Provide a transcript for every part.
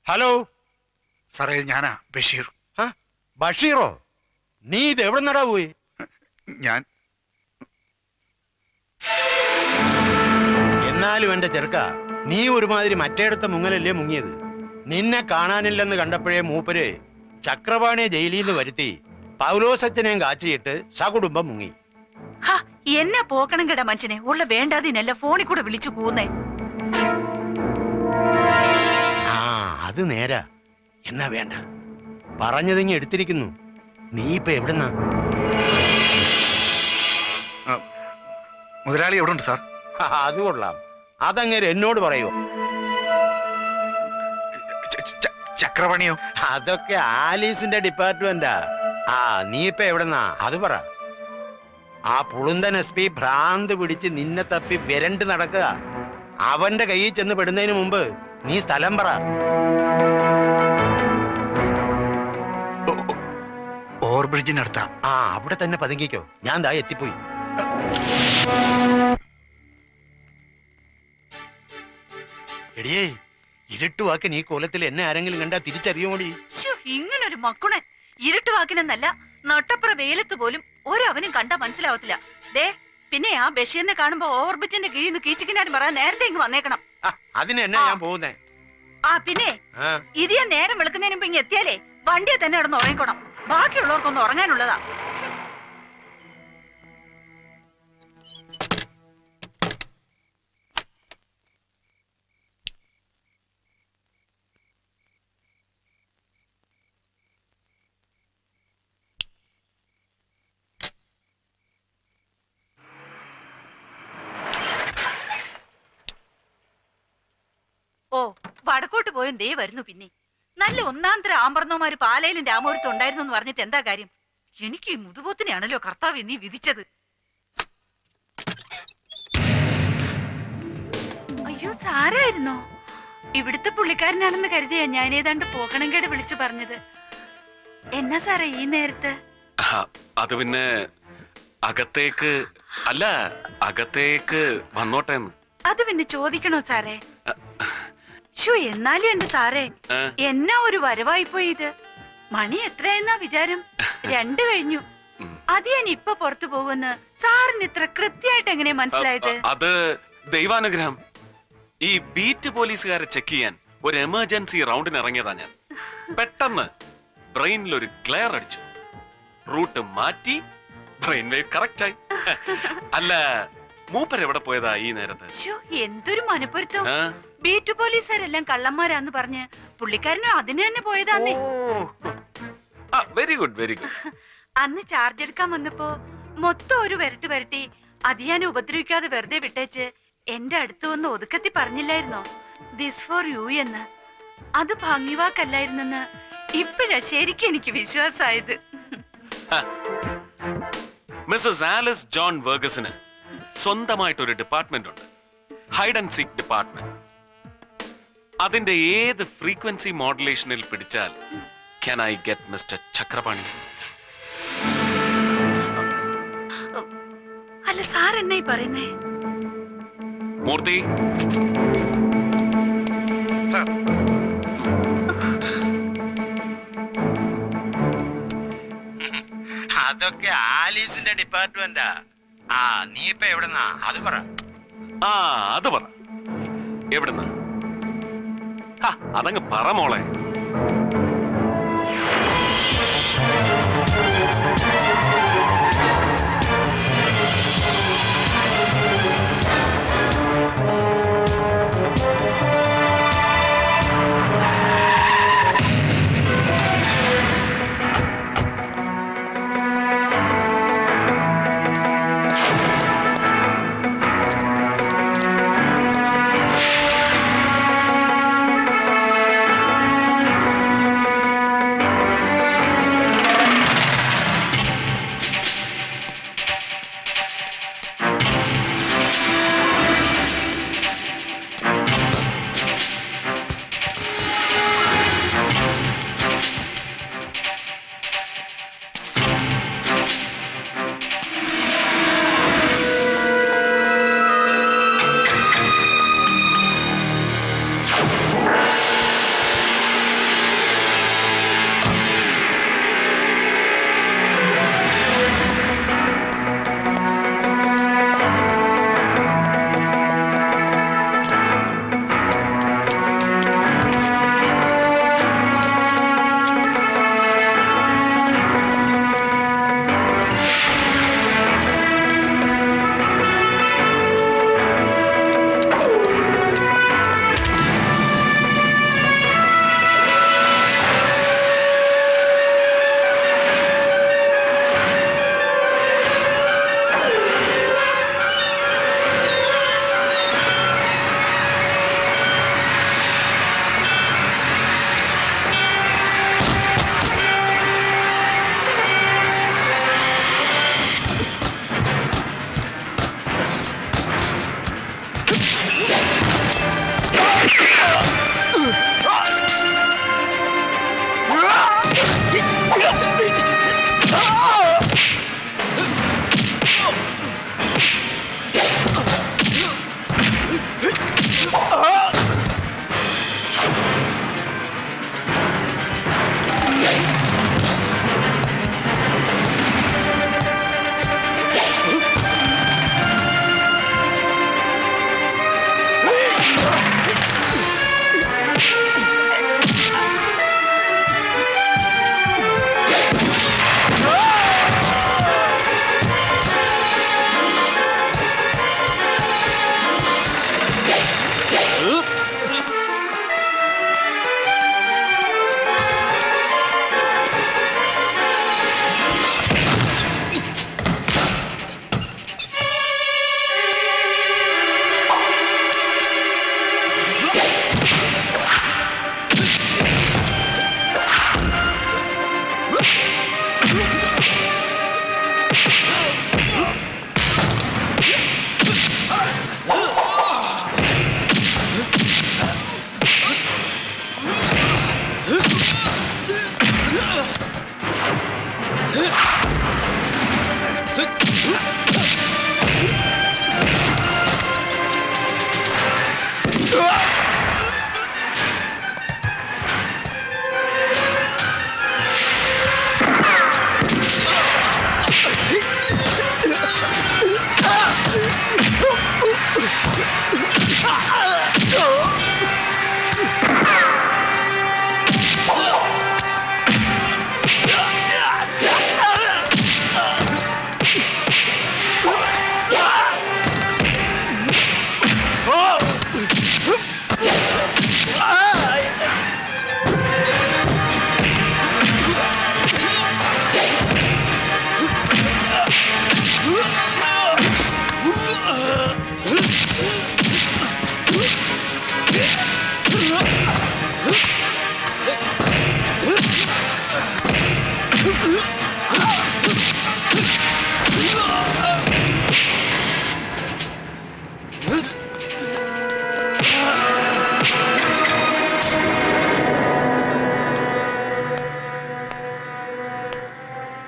Hello സാറേ, ഞാനാ ബഷീർ. ബഷീറോ? നീ ഇത് എവിടെ നടാ പോയി? ഞാൻ എന്നാലും എന്റെ ചെറുക്ക, നീ ഒരുമാതിരി മറ്റേടത്തെ മുങ്ങലല്ലേ മുങ്ങിയത്? നിന്നെ കാണാനില്ലെന്ന് കണ്ടപ്പോഴേ മൂപ്പര് ചക്രപാണിയെ ജയിലിൽ നിന്ന് വരുത്തി പൗലോസച്ചനെയും കാച്ചിയിട്ട് സകുടുംബം മുങ്ങി. എന്നെ പോക്കണം കേടാ മനുഷ്യനെ. ഉള്ള വേണ്ടാതിനല്ല ഫോണിൽ കൂടെ വിളിച്ചു കൂന്നേ. ആ അത് നേരാ. എന്നാ വേണ്ട, പറഞ്ഞതിങ്ങി എടുത്തിരിക്കുന്നു. നീ ഇപ്പൊ എവിടുന്നാ? മുതലാളി എവിടെ ഉണ്ട് സാർ? അത് കൊള്ളാം. അതങ്ങനെ എന്നോട് പറയോ? ചക്രപാണിയോ? അതൊക്കെ ആലീസിന്റെ ഡിപ്പാർട്ട്മെന്റാ. ആ നീ ഇപ്പൊ എവിടുന്നാ അത് പറ. ആ പുളുന്തൻ SP ഭ്രാന്ത് പിടിച്ച് നിന്നെ തപ്പി വിരണ്ട് നടക്കുക. അവന്റെ കയ്യിൽ ചെന്ന് പെടുന്നതിന് മുമ്പ് നീ സ്ഥലം പറ. ഓവർബ്രിഡ്ജിനടുത്താ. ആ അവിടെ തന്നെ പതുങ്ങിക്കോ. ഞാൻ ദാ എത്തിപ്പോയി. എടിയേ, ഇരുട്ടുവാക്ക് നീ കോലത്തിൽ എന്നെ ആരെങ്കിലും കണ്ടാ തിരിച്ചറിയോടി? ഇങ്ങനൊരു മക്കുണൻ ഇരുട്ടുവാക്കിനെന്നല്ല, നട്ടപ്പുറ വെയിലത്ത് പോലും ഒരവനും കണ്ടാ മനസ്സിലാവത്തില്ല. ദേ പിന്നെ ആ ബഷീറിനെ കാണുമ്പോ ഓവർബ്രിഡ്ജിന്റെ കീഴിൽ നിന്ന് കീച്ചിക്കിനാരും പറയാൻ നേരത്തെ ഇങ്ങ് വന്നേക്കണം. അതിന് എന്നാ ഞാൻ പോകുന്നേ? ആ പിന്നെ ഇത് ഞാൻ നേരം വെളുക്കുന്നതിന് മുമ്പ് ഇങ്ങ് എത്തിയാലേ വണ്ടിയെ തന്നെ കിടന്ന് ഉറങ്ങിക്കോണം. ബാക്കിയുള്ളവർക്കൊന്നും ഉറങ്ങാനുള്ളതാ. ഓ, വടക്കോട്ട് പോയും ദേ വരുന്നു. പിന്നെ നല്ല ഒന്നാന്തര ആമ്പർന്നോമാര് പാലയിലും രാമപുരത്തും ഉണ്ടായിരുന്നു എന്ന് പറഞ്ഞിട്ട് എന്താ കാര്യം? എനിക്ക് ഈ മുതുപോത്തിനെയാണല്ലോ കർത്താവ് നീ വിധിച്ചത്. അയ്യോ, സാരായിരുന്നോ? ഇവിടുത്തെ പുള്ളിക്കാരനാണെന്ന് കരുതിയാ ഞാൻ ഏതാണ്ട് പോക്കണംകേട് വിളിച്ചു പറഞ്ഞത്. എന്നാ സാറേ ഈ നേരത്ത്? അത് പിന്നെ അകത്തേക്ക് വന്നോട്ടെ. അത് പിന്നെ ചോദിക്കണോ സാറേ? എന്നാലും എന്റെ സാറേ, എന്നാ ഒരു വരവായിപ്പോയി ഇത്. മണി എത്രയെന്നാ വിചാരം? 2 കഴിഞ്ഞു. അത് ഞാൻ ഇപ്പൊ പുറത്തു പോകുമെന്ന് സാറിന് ഇത്ര കൃത്യമായിട്ട് എങ്ങനെ മനസ്സിലായത്? അത് ദൈവാനുഗ്രഹം. ഈ ബീറ്റ് പോലീസുകാരെ ചെക്ക് ചെയ്യാൻ ഒരു എമർജൻസി റൗണ്ടിന് ഇറങ്ങിയതാ ഞാൻ. പെട്ടെന്ന് ബ്രെയിനിൽ ഒരു ഗ്ലെയർ അടിച്ചു. റൂട്ട് മാറ്റി ബ്രെയിൻ വേവ് കറക്റ്റ് ആയി. അല്ല, മൂപ്പർ എവിടെ പോയതാ ഈ നേരത്ത്? എന്തൊരു മനപ്പൊരുത്തം. ബീറ്റ് പോലീസുകാരെല്ലാം കള്ളന്മാരാന്ന് പറഞ്ഞ് പുള്ളിക്കാരനും അതിന് തന്നെ പോയതാന്നേ. Very good, very good. അന്ന് ചാർജ് എടുക്കാൻ വന്നപ്പോ മൊത്തം ഒരു വരട്ടി അത് ഞാൻ ഉപദ്രവിക്കാതെ വെറുതെ വിട്ടേച്ച് എന്റെ അടുത്ത് വന്ന് ഒതുക്കത്തി പറഞ്ഞില്ലായിരുന്നോ, ദിസ് ഫോർ യു എന്ന്? അത് ഭംഗിവാക്കല്ലായിരുന്നെന്ന് ഇപ്പഴാ ശരിക്കും എനിക്ക് വിശ്വാസമായത്. മിസ്സസ് ആലിസ് ജോൺ വെർഗസിന് സ്വന്തമായിട്ടൊരു ഡിപ്പാർട്ട്മെന്റ് ഉണ്ട്, ഹൈഡ് ആൻഡ് സീക്ക് ഡിപ്പാർട്ട്മെന്റ്. അതിന്റെ ഏത് ഫ്രീക്വൻസി മോഡുലേഷനിൽ പിടിച്ചാൽ can I get Mr. Chakrapani? അല്ല സാർ എന്നായി പറയുന്നേ? മൂർത്തി, അതൊക്കെ ആലീസിന്റെ ഡിപ്പാർട്ട്മെന്റാ. ആ നീ ഇപ്പൊ എവിടുന്നാ അത് പറ. അത് പറ, എവിടുന്നാ? അതങ്ങ് പറ മോളെ.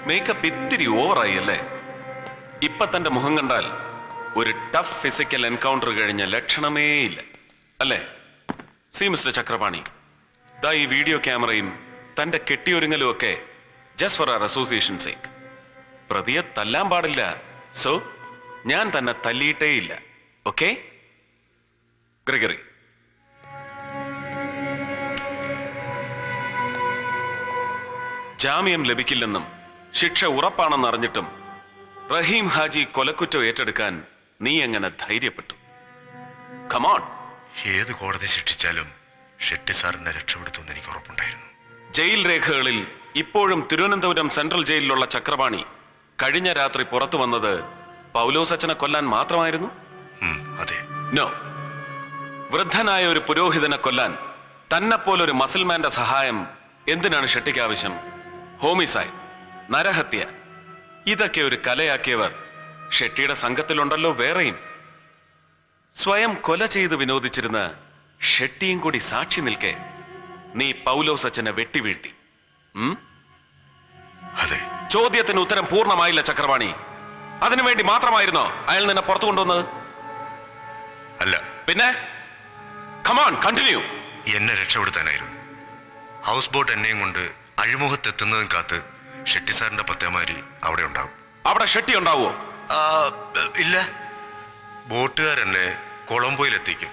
മേക്കപ്പ് ഇത്തിരി ഓവറായി അല്ലേ? ഇപ്പൊ തന്റെ മുഖം കണ്ടാൽ ഒരു ടഫ് ഫിസിക്കൽ എൻകൗണ്ടർ കഴിഞ്ഞ ലക്ഷണമേ ഇല്ല അല്ലേ? സി മിസ്റ്റർ ചക്രപാണി, ദാ ഈ വീഡിയോ ക്യാമറയും തന്റെ കെട്ടിയൊരുങ്ങലും ഒക്കെ just for our association sake. പ്രതിയെ തല്ലാൻ പാടില്ല, സോ ഞാൻ തന്നെ തല്ലിയിട്ടേ ഇല്ല. Okay Gregory? ജാമ്യം ലഭിക്കില്ലെന്നും ശിക്ഷ ഉറപ്പാണെന്ന് അറിഞ്ഞിട്ടും റഹീം ഹാജി കൊലക്കുറ്റം ഏറ്റെടുക്കാൻ നീ എങ്ങനെ ധൈര്യപ്പെട്ടു? കമോൺ. ഏത് കോടതി ശിക്ഷിച്ചാലും ഷെട്ടി സാറിനെ രക്ഷപ്പെടുത്തുമെന്ന് എനിക്ക് ഉറപ്പുണ്ടായിരുന്നു. ജയിൽ രേഖകളിൽ ഇപ്പോഴും തിരുവനന്തപുരം സെൻട്രൽ ജയിലിലുള്ള ചക്രപാണി കഴിഞ്ഞ രാത്രി പുറത്തു വന്നത് പൗലോസച്ചനെ കൊല്ലാൻ മാത്രമായിരുന്നു? അതെ. നോ. വൃദ്ധനായ ഒരു പുരോഹിതനെ കൊല്ലാൻ തന്നെപ്പോലൊരു മസിൽമാന്റെ സഹായം എന്തിനാണ് ഷെട്ടിക്ക് ആവശ്യം? ഹോമിസൈഡ്, നരഹത്യ, ഇതൊക്കെ ഒരു കലയാക്കിയവർ ഷെട്ടിയുടെ സംഘത്തിലുണ്ടല്ലോ വേറെയും. സ്വയം കൊല ചെയ്ത് വിനോദിച്ചിരുന്ന ഷെട്ടിയും കൂടി സാക്ഷി നിൽക്കെ നീ പൗലോസച്ചനെ വെട്ടിവീഴ്ത്തി. അതെ. ചോദ്യത്തിന് ഉത്തരം പൂർണ്ണമായില്ല ചക്രപാണി. അതിനുവേണ്ടി മാത്രമായിരുന്നോ അയാൾ നിന്നെ പുറത്തു കൊണ്ടുവന്നത്? അല്ല. പിന്നെ? Come on, continue. എന്നെ രക്ഷപ്പെടുത്താനായിരുന്നു. ഹൗസ് ബോട്ട് എന്നെയും കൊണ്ട് അഴിമുഖത്തെത്തുന്നതും കാത്ത് ഷെട്ടി സാറിന്റെ പത്തേമാരി അവിടെ ഉണ്ടാവും. അവിടെ ഷെട്ടി ഉണ്ടാവുമോ? ഇല്ല. ബോട്ടുകാരെന്നെ കൊളംബോയിലെത്തിക്കും.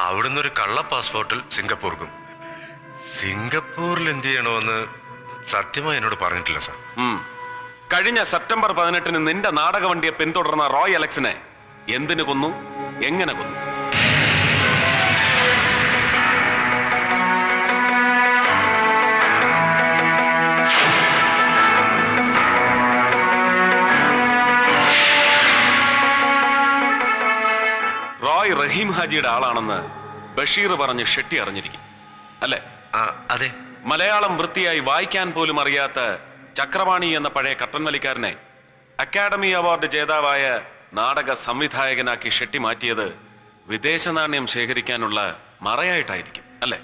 അവിടുന്ന് ഒരു കള്ള പാസ്പോർട്ടിൽ സിംഗപ്പൂർക്കും. സിംഗപ്പൂരിൽ എന്ത് ചെയ്യണമെന്ന് സത്യമായി എന്നോട് പറഞ്ഞിട്ടില്ല സാർ. കഴിഞ്ഞ സെപ്റ്റംബർ 18 നിന്റെ നാടകവണ്ടിയെ പിന്തുടർന്ന റോയ് അലക്സിനെ എന്തിനു കൊന്നു, എങ്ങനെ കൊന്നു? റോയ് റഹീം ഹാജിയുടെ ആളാണെന്ന് ബഷീർ പറഞ്ഞ് ഷെട്ടി അറിഞ്ഞിരിക്കും അല്ലേ? അതെ. മലയാളം വൃത്തിയായി വായിക്കാൻ പോലും അറിയാത്ത ചക്രപാണി എന്ന പഴയ കട്ടൻ വലിക്കാരനെ അക്കാഡമി അവാർഡ് ജേതാവായ നാടക സംവിധായകനാക്കി ഷെട്ടി മാറ്റിയത് വിദേശ നാണ്യം ശേഖരിക്കാനുള്ള മറയായിട്ടായിരിക്കും അല്ലേ?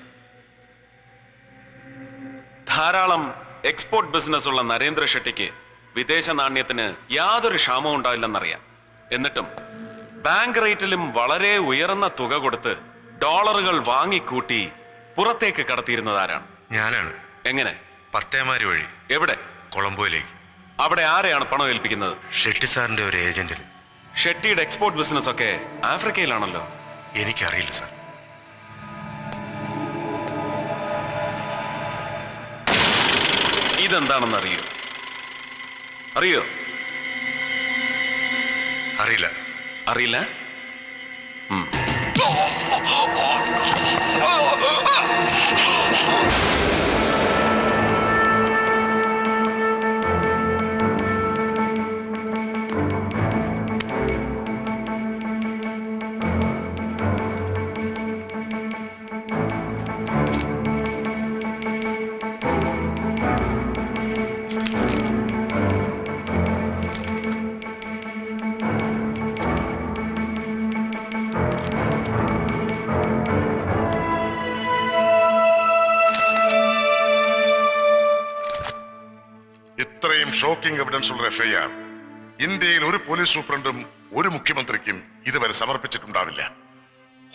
ധാരാളം എക്സ്പോർട്ട് ബിസിനസ് ഉള്ള നരേന്ദ്ര ഷെട്ടിക്ക് വിദേശ നാണ്യത്തിന് യാതൊരു ക്ഷാമവും ഉണ്ടാവില്ലെന്നറിയാം. എന്നിട്ടും ബാങ്ക് റേറ്റിലും വളരെ ഉയർന്ന തുക കൊടുത്ത് ഡോളറുകൾ വാങ്ങിക്കൂട്ടി പുറത്തേക്ക് കടത്തിയിരുന്നത് ആരാണ്? ഞാനാണ്. എങ്ങനെ? പത്തേമാരി വഴി. എവിടെ? കൊളംബോയിലേക്ക്. അവിടെ ആരെയാണ് പണം ഏൽപ്പിക്കുന്നത്? ഷെട്ടി സാറിന്റെ ഒരു ഏജന്റിന്. ഷെട്ടിയുടെ എക്സ്പോർട്ട് ബിസിനസ് ഒക്കെ ആഫ്രിക്കയിലാണല്ലോ. എനിക്കറിയില്ല സാർ. ഇതെന്താണെന്ന് അറിയോ? അറിയില്ല. അറിയില്ല? ഇത്രയും ഷോക്കിംഗ് എവിഡൻസ് ഉള്ള എഫ്ഐആർ ഇന്ത്യയിൽ ഒരു പോലീസ് സൂപ്രണ്ടും ഒരു മുഖ്യമന്ത്രിക്കും ഇതുവരെ സമർപ്പിച്ചിട്ടുണ്ടാവില്ല.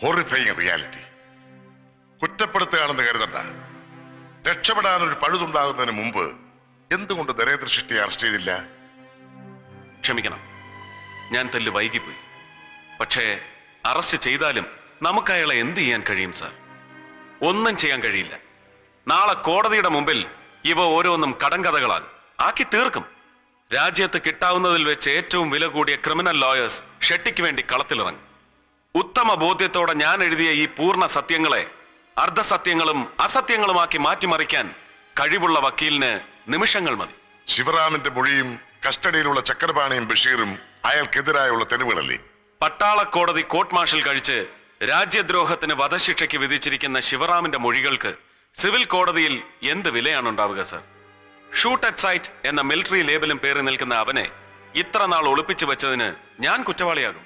ഹോറിഫൈയിങ് റിയാലിറ്റി. കുറ്റപ്പെടുത്തുകയാണെന്ന് കരുതണ്ട. രക്ഷപ്പെടാൻ ഒരു പഴുതുണ്ടാകുന്നതിന് മുമ്പ് എന്തുകൊണ്ട് നരേന്ദ്ര ഷെട്ടിയെ അറസ്റ്റ് ചെയ്തില്ല? ക്ഷമിക്കണം, ഞാൻ തെല്ല് വൈകിപ്പോയി. പക്ഷേ അറസ്റ്റ് ചെയ്താലും നമുക്ക് അയാളെ എന്ത് ചെയ്യാൻ കഴിയും സാർ? ഒന്നും ചെയ്യാൻ കഴിയില്ല. നാളെ കോടതിയുടെ മുമ്പിൽ ഇവ ഓരോന്നും കടങ്കഥകളാകും. ആക്കി തീർക്കും. രാജ്യത്ത് കിട്ടാവുന്നതിൽ വെച്ച് ഏറ്റവും വില കൂടിയ ക്രിമിനൽ ലോയേഴ്സ് ഷെട്ടിക്ക് വേണ്ടി കളത്തിലിറങ്ങും. ഉത്തമ ബോധ്യത്തോടെ ഞാൻ എഴുതിയ ഈ പൂർണ്ണ സത്യങ്ങളെ അർദ്ധസത്യങ്ങളും അസത്യങ്ങളുമാക്കി മാറ്റിമറിക്കാൻ കഴിവുള്ള വക്കീലിന് നിമിഷങ്ങൾ മതി. ശിവറാമിന്റെ മൊഴിയും കസ്റ്റഡിയിലുള്ള ചക്രപാണിയും ബഷീറും അയാൾക്കെതിരായുള്ള തെളിവുകളല്ലേ? പട്ടാള കോടതി കോർട്ട് മാർഷൽ കഴിച്ച് രാജ്യദ്രോഹത്തിന് വധശിക്ഷയ്ക്ക് വിധിച്ചിരിക്കുന്ന ശിവറാമിന്റെ മൊഴികൾക്ക് സിവിൽ കോടതിയിൽ എന്ത് വിലയാണ് ഉണ്ടാവുക സാർ? ഷൂട്ട് അറ്റ് സൈറ്റ് എന്ന മിലിറ്ററി ലേബലും പേറി നിൽക്കുന്ന അവനെ ഇത്ര നാൾ ഒളിപ്പിച്ചു വെച്ചതിന് ഞാൻ കുറ്റവാളിയാകും.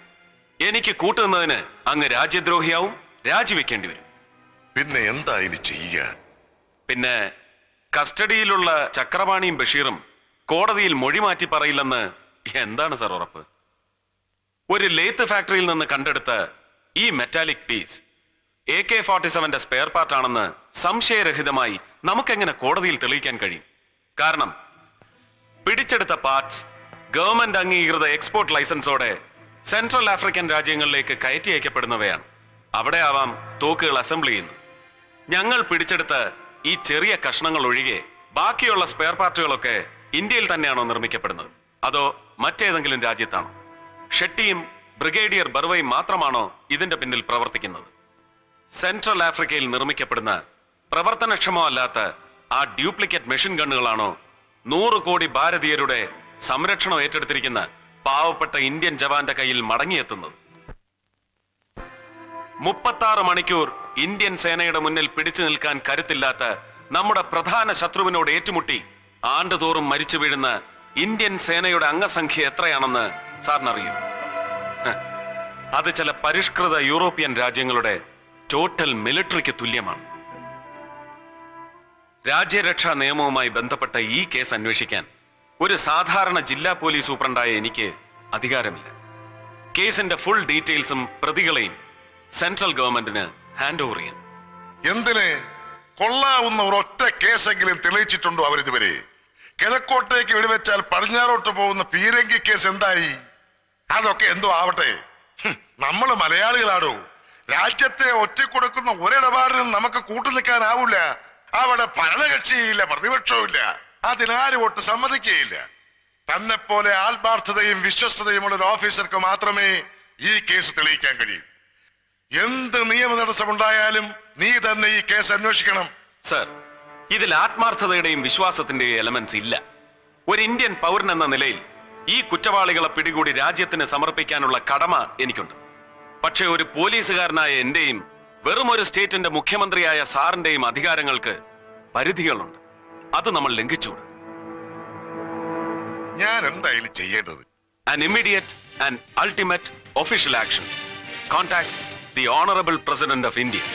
എനിക്ക് കൂട്ടുനിന്നതിന് അങ്ങ് രാജ്യദ്രോഹിയാവും, രാജിവെക്കേണ്ടി വരും. പിന്നെ എന്താ ഇനി ചെയ്യുക? പിന്നെ കസ്റ്റഡിയിലുള്ള ചക്രപാണിയും ബഷീറും കോടതിയിൽ മൊഴി മാറ്റി പറയില്ലെന്ന് എന്താണ് സർ ഉറപ്പ്? ഒരു ലേത്ത് ഫാക്ടറിയിൽ നിന്ന് കണ്ടെടുത്ത ഈ മെറ്റാലിക് പീസ് AK-47 സ്പെയർ പാർട്ടാണെന്ന് സംശയരഹിതമായി നമുക്കെങ്ങനെ കോടതിയിൽ തെളിയിക്കാൻ കഴിയും? കാരണം പിടിച്ചെടുത്ത പാർട്സ് ഗവൺമെന്റ് അംഗീകൃത എക്സ്പോർട്ട് ലൈസൻസോടെ സെൻട്രൽ ആഫ്രിക്കൻ രാജ്യങ്ങളിലേക്ക് കയറ്റി അയക്കപ്പെടുന്നവയാണ്. അവിടെ ആവാം തോക്കുകൾ അസംബിൾ ചെയ്യുന്നു. ഞങ്ങൾ പിടിച്ചെടുത്ത ഈ ചെറിയ കഷ്ണങ്ങൾ ഒഴികെ ബാക്കിയുള്ള സ്പെയർ പാർട്ടുകളൊക്കെ ഇന്ത്യയിൽ തന്നെയാണോ നിർമ്മിക്കപ്പെടുന്നത്, അതോ മറ്റേതെങ്കിലും രാജ്യത്താണോ? ഷെട്ടിയും ബ്രിഗേഡിയർ ബർവയും മാത്രമാണോ ഇതിന്റെ പിന്നിൽ പ്രവർത്തിക്കുന്നത്? സെൻട്രൽ ആഫ്രിക്കയിൽ നിർമ്മിക്കപ്പെടുന്ന പ്രവർത്തനക്ഷമമല്ലാത്ത ആ ഡ്യൂപ്ലിക്കേറ്റ് മെഷീൻ ഗണ്ണുകളാണോ 100 കോടി ഭാരതീയരുടെ സംരക്ഷണം ഏറ്റെടുത്തിരിക്കുന്ന പാവപ്പെട്ട ഇന്ത്യൻ ജവാന്റെ കയ്യിൽ മടങ്ങിയെത്തുന്നത്? 36 മണിക്കൂർ ഇന്ത്യൻ സേനയുടെ മുന്നിൽ പിടിച്ചു നിൽക്കാൻ കരുത്തില്ലാത്ത നമ്മുടെ പ്രധാന ശത്രുവിനോട് ഏറ്റുമുട്ടി ആണ്ടുതോറും മരിച്ചു വീഴുന്ന ഇന്ത്യൻ സേനയുടെ അംഗസംഖ്യ എത്രയാണെന്ന് സാറിനറിയും? അത് ചില പരിഷ്കൃത യൂറോപ്യൻ രാജ്യങ്ങളുടെ ടോട്ടൽ മിലിറ്ററിക്ക് തുല്യമാണ്. രാജ്യരക്ഷാ നിയമവുമായി ബന്ധപ്പെട്ട ഈ കേസ് അന്വേഷിക്കാൻ ഒരു സാധാരണ ജില്ലാ പോലീസ് സൂപ്രണ്ടായ എനിക്ക് അധികാരമില്ല. കേസിന്റെ ഫുൾ ഡീറ്റെയിൽസും പ്രതികളെയും സെൻട്രൽ ഗവൺമെന്റിന് ഹാൻഡ് ഓവർ ചെയ്യാൻ. എന്തിന്? കൊള്ളാവുന്ന ഒരൊറ്റ കേസെങ്കിലും തെളിയിച്ചിട്ടുണ്ടോ അവരിതുവരെ? കിഴക്കോട്ടേക്ക് വെടിവെച്ചാൽ പടിഞ്ഞാറോട്ട് പോകുന്ന പീരങ്കി കേസ് എന്തായി? അതൊക്കെ എന്തോ ആവട്ടെ, നമ്മള് മലയാളികളാടോ. രാജ്യത്തെ ഒറ്റക്കൊടുക്കുന്ന ഒരിടപാടിനും നമുക്ക് കൂട്ടു നിൽക്കാനാവൂല. അവിടെ ഭരണകക്ഷിയില്ല, പ്രതിപക്ഷവും ഇല്ല. അതിനാരും ഒട്ട് സമ്മതിക്കുകയില്ല. തന്നെ പോലെ ആത്മാർത്ഥതയും വിശ്വസ്തതയുമുള്ള ഒരു ഓഫീസർക്ക് മാത്രമേ ഈ കേസ് തെളിയിക്കാൻ കഴിയൂ. എന്ത് നിയമ തടസ്സമുണ്ടായാലും നീ തന്നെ ഈ കേസ് അന്വേഷിക്കണം. സർ, ഇതിൽ ആത്മാർത്ഥതയുടെയും വിശ്വാസത്തിന്റെയും എലമെന്റ്സ് ഇല്ല. ഒരു ഇന്ത്യൻ പൗരൻ എന്ന നിലയിൽ ഈ കുറ്റവാളികളെ പിടികൂടി രാജ്യത്തിന് സമർപ്പിക്കാനുള്ള കടമ എനിക്കുണ്ട്. പക്ഷേ ഒരു പോലീസുകാരനായ എന്റെയും വെറും ഒരു സ്റ്റേറ്റിന്റെ മുഖ്യമന്ത്രിയായ സാറിന്റെയും അധികാരങ്ങൾക്ക് പരിധികളുണ്ട്. അത് നമ്മൾ ലംഘിച്ചുകൂടും. ഞാൻ എന്തായാലും ചെയ്യേണ്ടത്? An immediate and ultimate official action. Contact the Honorable President of India.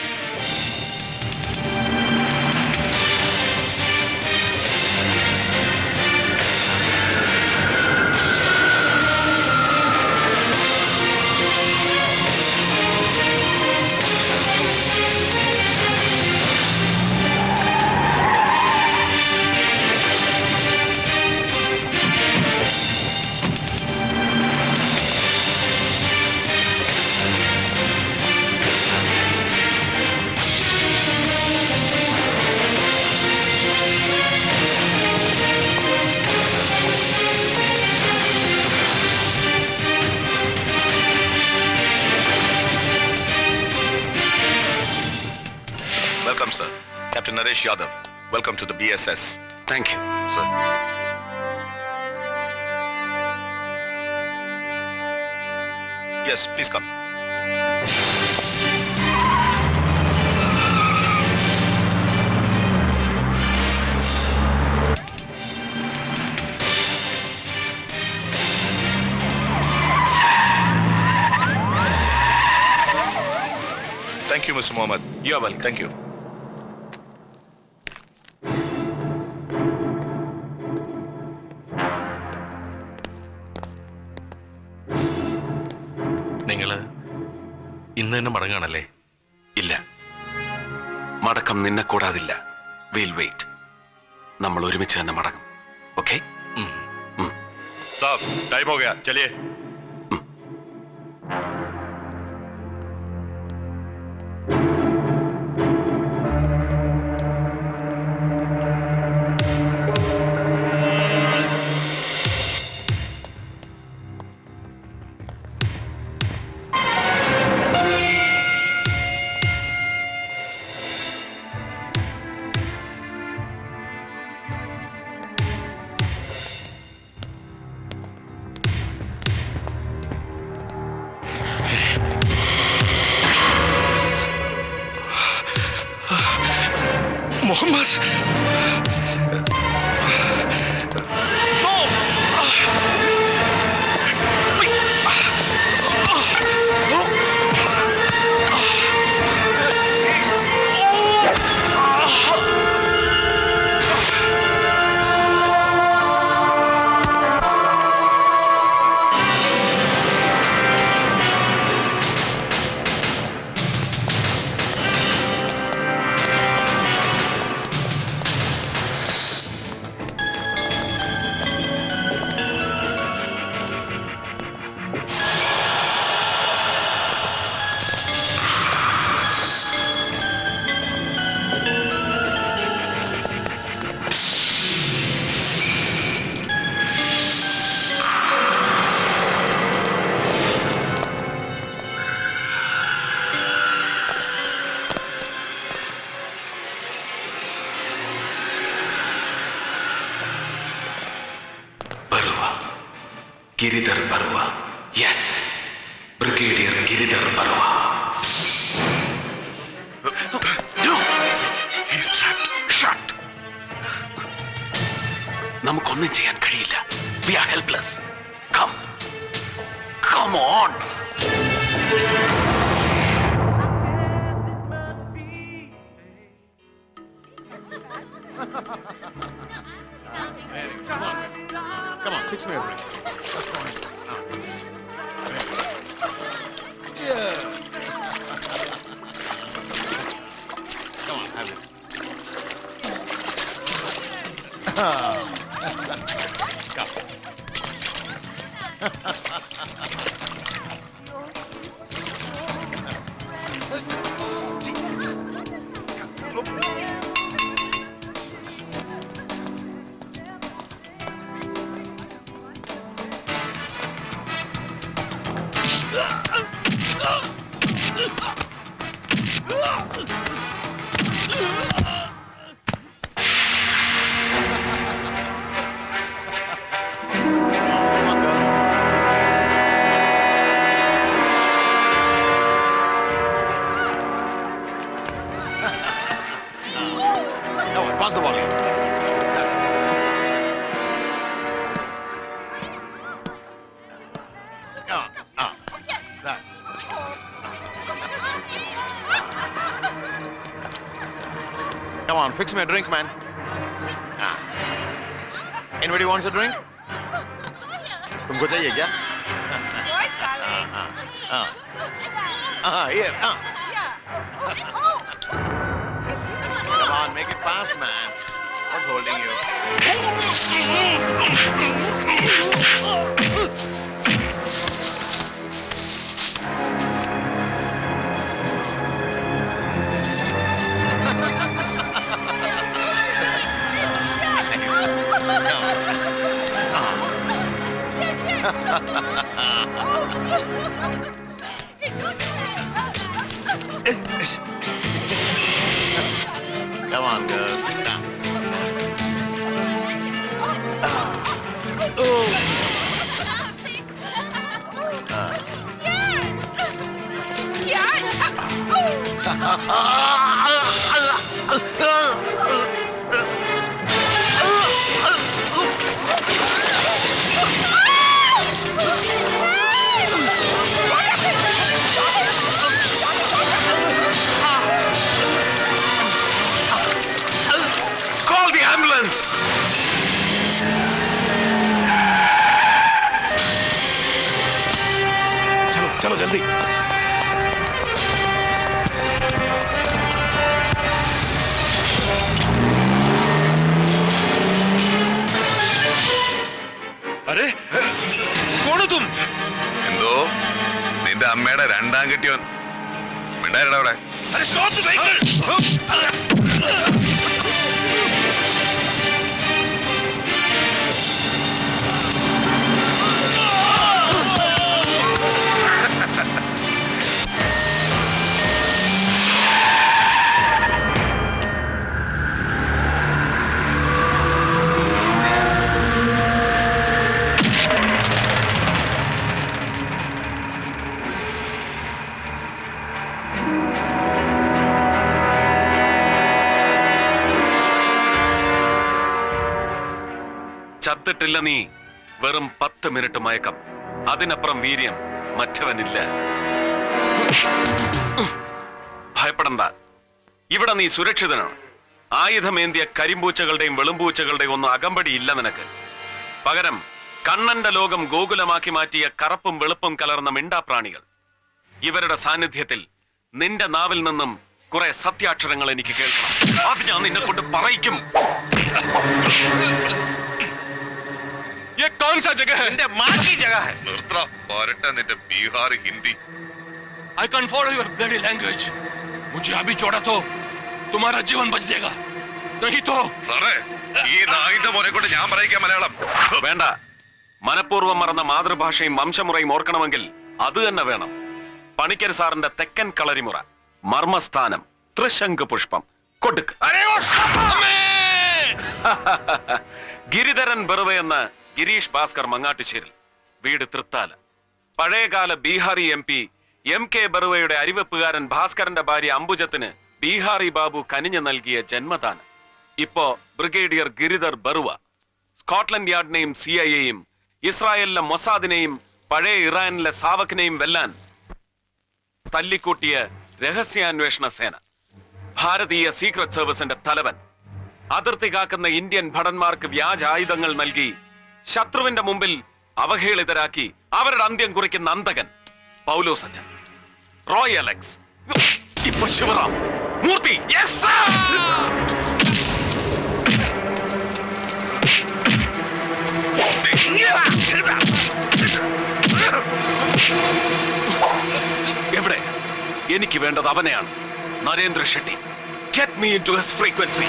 Welcome, sir. Captain Naresh Yadav. Welcome to the BSS. Thank you. Sir. Yes, please come. Thank you, Mr. Mohammed. You're welcome. Thank you. നിങ്ങള് ഇന്ന് തന്നെ മടങ്ങാണല്ലേ? ഇല്ല, മടക്കം നിന്നെ കൂടാതില്ല. We'll wait. നമ്മൾ ഒരുമിച്ച് തന്നെ മടങ്ങും. ഓക്കെ? साहब, टाइम हो गया, चलिए. മുഹമ്മദ് ഗിരിധർ ബർവ. Yes, brigadier Giridhar Barva. നമുക്കൊന്നും ചെയ്യാൻ കഴിയില്ല. We are helpless. Come on. Come on, fix me a drink. Cheers. Come on, have this. Come. Come on, pass the ball here. That's it. That. Come on, fix me a drink, man. Anybody wants a drink? तुमको चाहिए क्या? Here. Come on, make it fast, man. What's holding you? Come on, girls. Call the ambulance. चलो चलो जल्दी. അരെ കോണു തും എന്തോ നിന്റെ അമ്മയുടെ രണ്ടാം കെട്ടിയോൻ മിണ്ടായിരടാ അവിടെ. ചത്തിട്ടില്ല നീ. വെറും 10 മിനിറ്റ് മയക്കം. അതിനപ്പുറം വീര്യം മറ്റവനില്ല. ഭയപ്പെടണ്ട. ഇവിടെ നീ സുരക്ഷിതനാണ്. ആയുധമേന്തിയ കരിമ്പൂച്ചകളുടെയും വെളുമ്പൂച്ചകളുടെയും ഒന്നും അകമ്പടി ഇല്ല നിനക്ക്. പകരം കണ്ണന്റെ ലോകം ഗോകുലമാക്കി മാറ്റിയ കറുപ്പും വെളുപ്പും കലർന്ന മിണ്ടാപ്രാണികൾ. ഇവരുടെ സാന്നിധ്യത്തിൽ നിന്റെ നാവിൽ നിന്നും കുറെ സത്യാക്ഷരങ്ങൾ എനിക്ക് കേൾക്കണം. അത് ഞാൻ നിന്നെ കൊണ്ട് പറയിക്കും. ये कौन सा जगह है? मां की जगह है. നിർത്തടാ പോരട്ടെ നിന്റെ Bihar Hindi. I can't follow your bloody language. मुझे अभी छोड़ा तो तुम्हारा जीवन बच जाएगा. नहीं तो സാറേ ഈ നായിന്റെ മോനെ കൊണ്ട് ഞാൻ പറയിക്കാം മലയാളം. വേണ്ട. മനഃപൂർവ്വം മറന്ന മാതൃഭാഷയും വംശമുറയും ഓർക്കണമെങ്കിൽ അത് തന്നെ വേണം. പണിക്കർ സാറിന്റെ തെക്കൻ കളരിമുറ, മർമ്മസ്ഥാനം, ത്രിശങ്ക് പുഷ്പം കൊടുക്ക്. ഗിരിധരൻ ബെറുവ എന്ന ഗിരീഷ് ഭാസ്കർ മങ്ങാട്ടുശ്ശേരിൽ വീട് തൃത്താല. പഴയകാല ബീഹാറി MP MK ബറുവയുടെ അരിവെപ്പുകാരൻ ഭാസ്കരന്റെ ഭാര്യ അംബുജത്തിന് ബീഹാറി ബാബു കനിഞ്ഞു നൽകിയ ജന്മദാനം. ഇപ്പോ ബ്രിഗേഡിയർ ഗിരിധർ ബറുവ സ്കോട്ട്ലൻഡ് യാർഡിനെയും CIA-യും ഇസ്രായേലിലെ മൊസാദിനെയും പഴയ ഇറാനിലെ സാവക്കിനെയും വെല്ലാൻ തല്ലിക്കൂട്ടിയ രഹസ്യാന്വേഷണ സേന, ഭാരതീയ സീക്രട്ട് സർവീസിന്റെ തലവൻ, അതിർത്തി കാക്കുന്ന ഇന്ത്യൻ ഭടന്മാർക്ക് വ്യാജ ആയുധങ്ങൾ നൽകി ശത്രുവിന്റെ മുമ്പിൽ അവഹേളിതരാക്കി അവരുടെ അന്ത്യം കുറിക്കുന്ന അന്തകൻ പൗലോസ് അച്ഛൻ, റോയ് അലക്സ്, ഇപ്പൊ ശിവറാം മൂർത്തി. Yes, sir! എവിടെ? എനിക്ക് വേണ്ടത് അവനെയാണ്, Narendra Shetty. Get me into his frequency.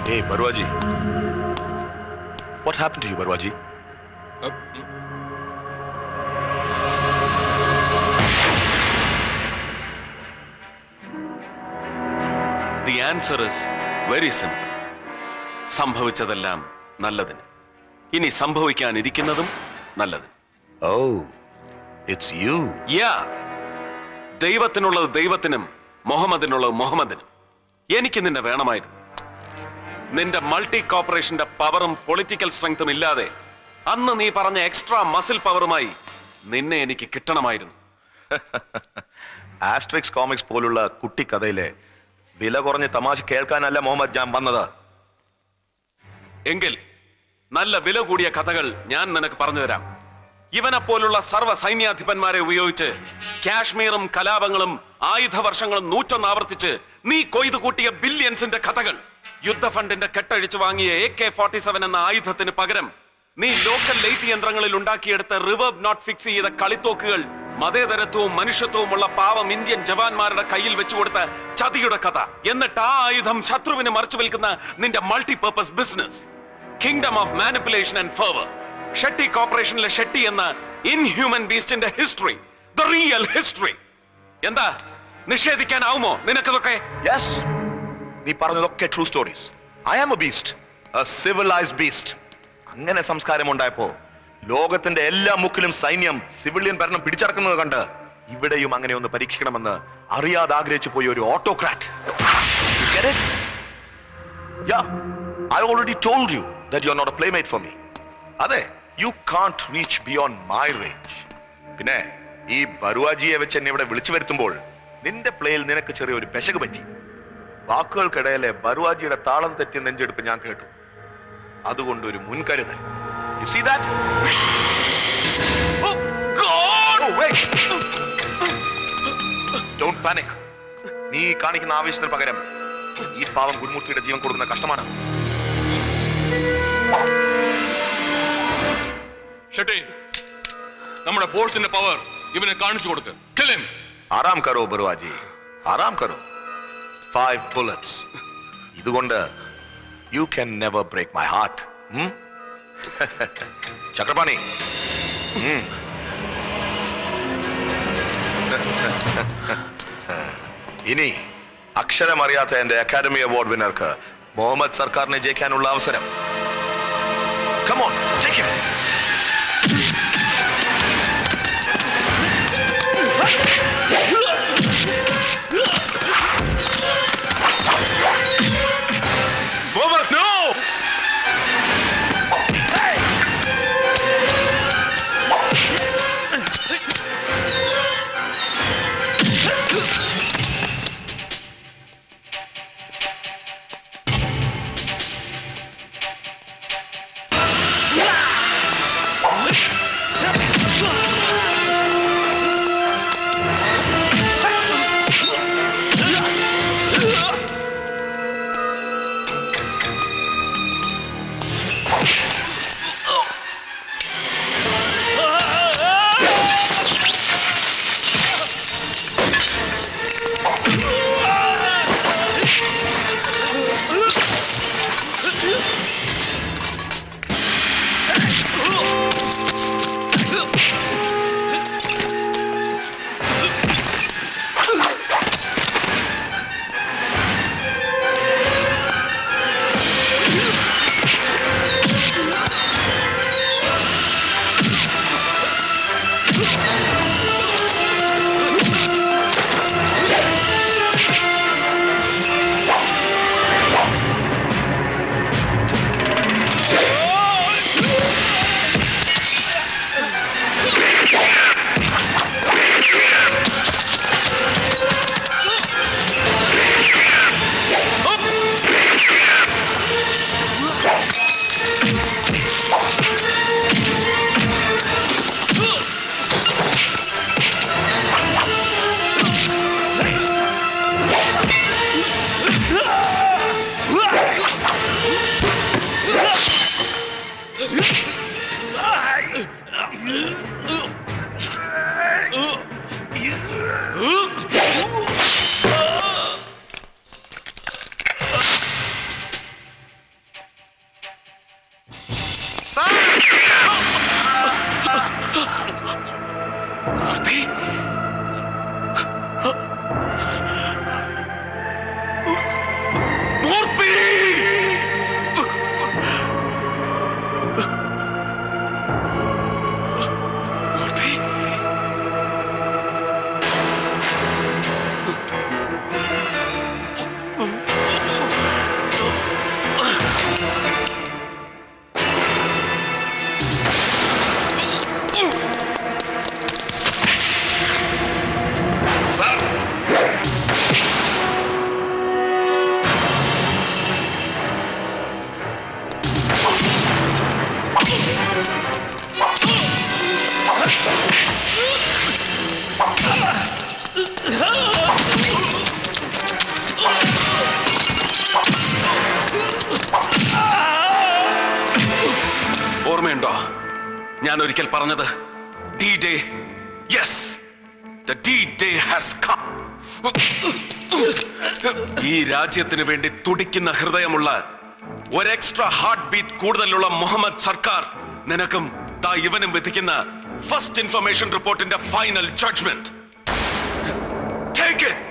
Hey, Barwaji. What happened to you, Barwaji? The answer is very simple. സംഭവിച്ചതെല്ലാം നല്ലതിന്, ഇനി സംഭവിക്കാനിരിക്കുന്നതും നല്ലതിന്. Oh, it's you. Yeah. ദൈവത്തിനുള്ളത് ദൈവത്തിനും മുഹമ്മദിനുള്ളത് മുഹമ്മദിനും. എനിക്ക് നിന്നെ വേണമായിരുന്നു. നിന്റെ മൾട്ടി കോർപ്പറേഷന്റെ പവറും പൊളിറ്റിക്കൽ സ്ട്രെങ്തും ഇല്ലാതെ അന്ന് നീ പറഞ്ഞ എക്സ്ട്രാ മസിൽ പവറുമായി നിന്നെ എനിക്ക് കിട്ടണമായിരുന്നു. ആസ്ട്രിക്സ് കോമിക്സ് പോലുള്ള കുട്ടിക്കഥയിലെ വില കുറഞ്ഞ തമാശ കേൾക്കാനല്ല മുഹമ്മദ് ഞാൻ വന്നത്. എങ്കിൽ നല്ല വില കൂടിയ കഥകൾ ഞാൻ നിനക്ക് പറഞ്ഞു തരാം. ഇവനെ പോലുള്ള സർവ്വ സൈന്യാധിപന്മാരെ ഉപയോഗിച്ച് കാശ്മീറും കലാപങ്ങളും ആയുധവർഷങ്ങളും 101 ആവർത്തിച്ച് നീ കൊയ്തു കൂട്ടിയ ബില്യൺസിന്റെ കഥകൾ. യുദ്ധഫണ്ടിന്റെ കെട്ടഴിച്ചു വാങ്ങിയ AK-47 എന്ന ആയുധത്തിന് പകരം നീ ലോക്കൽ ലൈറ്റ് യന്ത്രങ്ങളിൽ ഉണ്ടാക്കിയെടുത്ത റിവേർബ് നോട്ട് ഫിക്സ് ചെയ്ത കളിത്തോക്കുകൾ മതേതരത്വവും മനുഷ്യത്വവുമുള്ള പാവം ഇന്ത്യൻ ജവാന്മാരുടെ കയ്യിൽ വെച്ചുകൊടുത്ത ചതിയുടെ കഥ. എന്നിട്ട് ആ ആയുധം ശത്രുവിന് മറിച്ചു വിൽക്കുന്ന നിന്റെ multipurpose business, kingdom of manipulation and fervour, Shetty കോർപ്പറേഷനിലെ ഷെട്ടി എന്ന ഇൻഹ്യൂമൻ ബീസ്റ്റിന്റെ ഹിസ്റ്ററി, ദ റിയൽ ഹിസ്റ്ററി. എന്താ നിഷേധിക്കാനാവുമോ നിനക്കതൊക്കെ? യെസ്, നീ പറഞ്ഞതൊക്കെ true stories. I am a beast, a civilised beast. അങ്ങനെ സംസ്കാരം ഉണ്ടായപ്പോ ലോകത്തിന്റെ എല്ലാ മുക്കിലും സൈന്യം സിവിലിയൻ ഭരണം പിടിച്ചടക്കുന്നത് കണ്ട് ഇവിടെയും അങ്ങനെ ഒന്ന് പരീക്ഷിക്കണമെന്ന് അറിയാതെ ആഗ്രഹിച്ചു പോയ ഒരു autocrat. I already told you that you are not a playmate for me. അതെ, you can't reach beyond my range. പിന്നെ ഈ ബറുവാജിയെ വെച്ച് എന്നെ ഇവിടെ വിളിച്ചു വരുത്തുമ്പോൾ നിന്റെ പ്ലേയിൽ നിനക്ക് ചെറിയൊരു പെശക് പറ്റി. വാക്കുകൾക്കിടയിലെ ബറുവാജിയുടെ താളം തെറ്റിയ നെഞ്ചെടുപ്പ് ഞാൻ കേട്ടു. അതുകൊണ്ട് ഒരു മുൻകരുതൽ. You see that? Oh God! Oh, wait! Don't panic. നീ കാണിക്കുന്ന ആവേശത്തിന് പകരം ഈ പാവം ഗുരുമൂർത്തിയുടെ ജീവൻ കൊടുക്കുന്ന കഷ്ടമാണ്. ഷെട്ടി, നമ്മുടെ ഫോഴ്സിന്റെ പവർ ഇവനെ കാണിച്ചു കൊടുക്ക്. Kill him. ആറാം കരോ ബറുവാജി, ആറാം കരോ. 5 bullets. ഇതുകൊണ്ട് you can never break my heart. Chakrapani, ഇനി അക്ഷരമറിയാത്ത എന്റെ അക്കാദമി അവാർഡ് വിന്നർക്ക് മുഹമ്മദ് സർക്കാരിനെ ജയിക്കാനുള്ള അവസരം. Come on, take him. Mohammed, no! Murthy Murthy Murthy sir ഓർമ്മയുണ്ടോ ഞാൻ ഒരിക്കൽ പറഞ്ഞത് D day yes the D day has come ഈ രാജ്യത്തിന് വേണ്ടി തുടിക്കുന്ന ഹൃദയമുള്ള ഒരു എക്സ്ട്രാ ഹാർട്ട് ബീറ്റ് കൂടുതലുള്ള മുഹമ്മദ് സർക്കാർ നിനക്കും ദാ ഇവനും വിധിക്കുന്ന ഫസ്റ്റ് ഇൻഫർമേഷൻ റിപ്പോർട്ടിന്റെ ഫൈനൽ ജഡ്ജ്മെന്റ് ടേക്ക് ഇറ്റ്